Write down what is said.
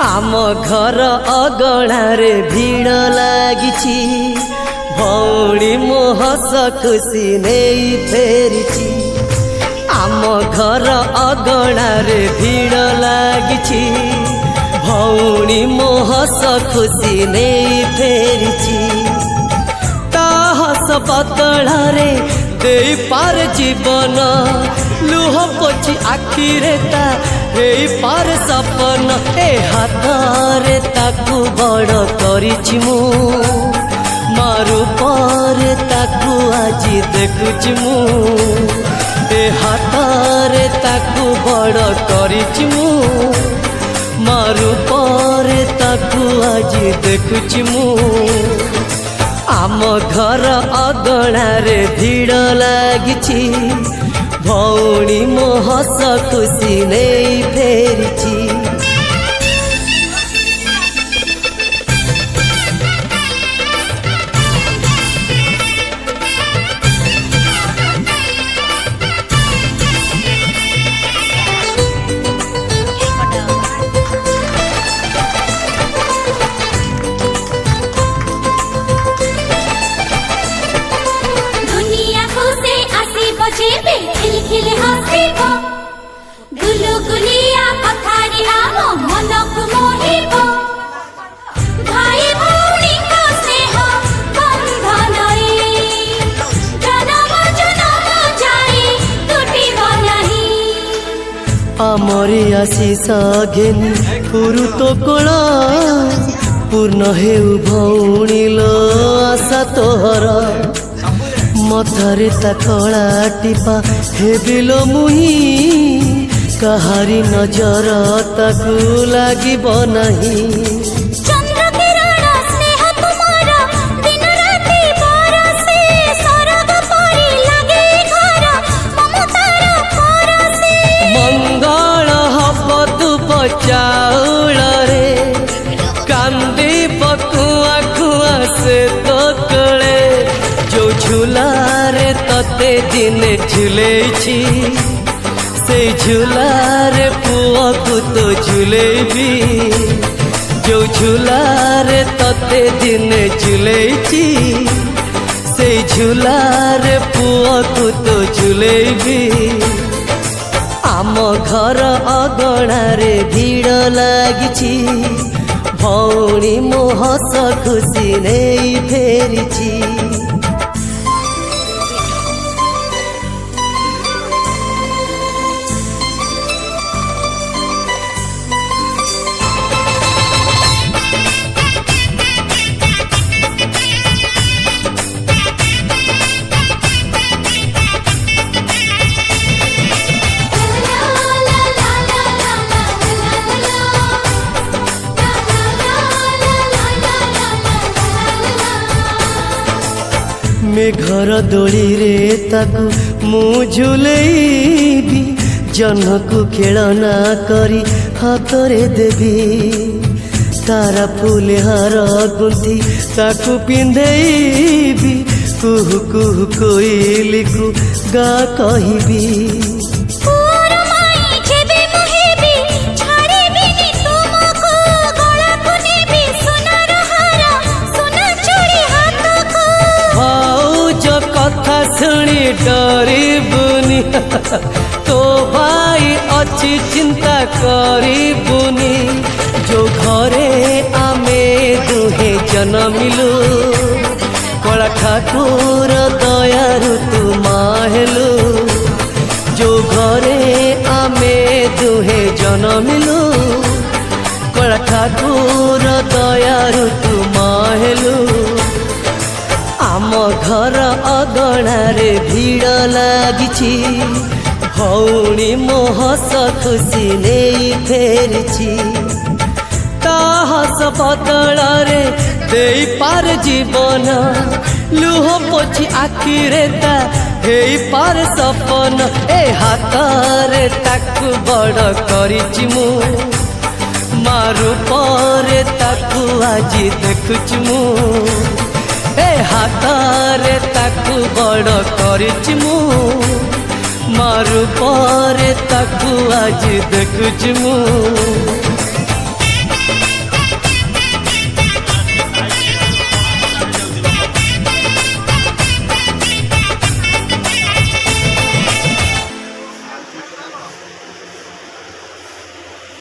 आम घर अगणारे भीड़ लागिछि भौणी मो हस खुशी नहीं फेरिछि। आम घर अगणारे भीड़ लागिछि भौणी मो हस खुशी नहीं फेरिछि। ता हस बदଳରେ देई पार जीवन लुह पोछि आखिरे ता हेई पार सपन ए हाथरे ताकू बड़ करिछि मु मारू पर ताकू आज देखुछि मु ए हाथरे ताकू बड़ करिछि मु मारू पर ताकू आज देखुछि मु। आम घर अगणारे भीड़ लागिछि भौणी मो हस खुशी नहीं फेरिछि। आमरी आशीष घेनी पुरु तो कोला पूर्ण हेउ भौणी लो आशा तोहर मथारे ता कला टिपा हेबिलो मुही कहारी नजर ताकू लागिब नाही। चाउल रे कांदी बकुआ कुआ से तो कले जो झूलारे तते दिने झुलेछि से झूलारे पुआ को तो झुलेबी जो झूलारे तते दिने झुलेछि से झूलारे पुआ को तो झुलेबी। आम घर अगणारे भीड़ लागिछि भौणी मो हस खुशी नहीं फेरिछि। मेघर दोली रे ताकू मु झुलेबी जह्नकू खेलना करी हाथरे देवी तारा फूले हार गुंथी ताकू पिंधेबी कुहू कुहू कोइली को गा कहबी। कथा शुणी डरबुनि तो भाई अच्छी चिंता करबुनि जो घरे आमे दुहे जन्मिलु कला ठाकुर दयारु तू माहेलु जो घरे आमे दुहे जन्मिलु कला ठाकुर दयारु तू माहेलु। आम घर अगणारे भीड़ लागिछि भौणी मो हस खुशी नहीं फेरिछि। ता हस बदଳରେ देई पार जीवन लुह पोछि आखिरे ता हेई पार सपन ए हाथरे ताकू बड़ करिछि मु मारू पर ताकू आज देखुछि मु ए हाथरे ताकू बड़ करिछि मु मारू पर ताकू आज देखुछि मु।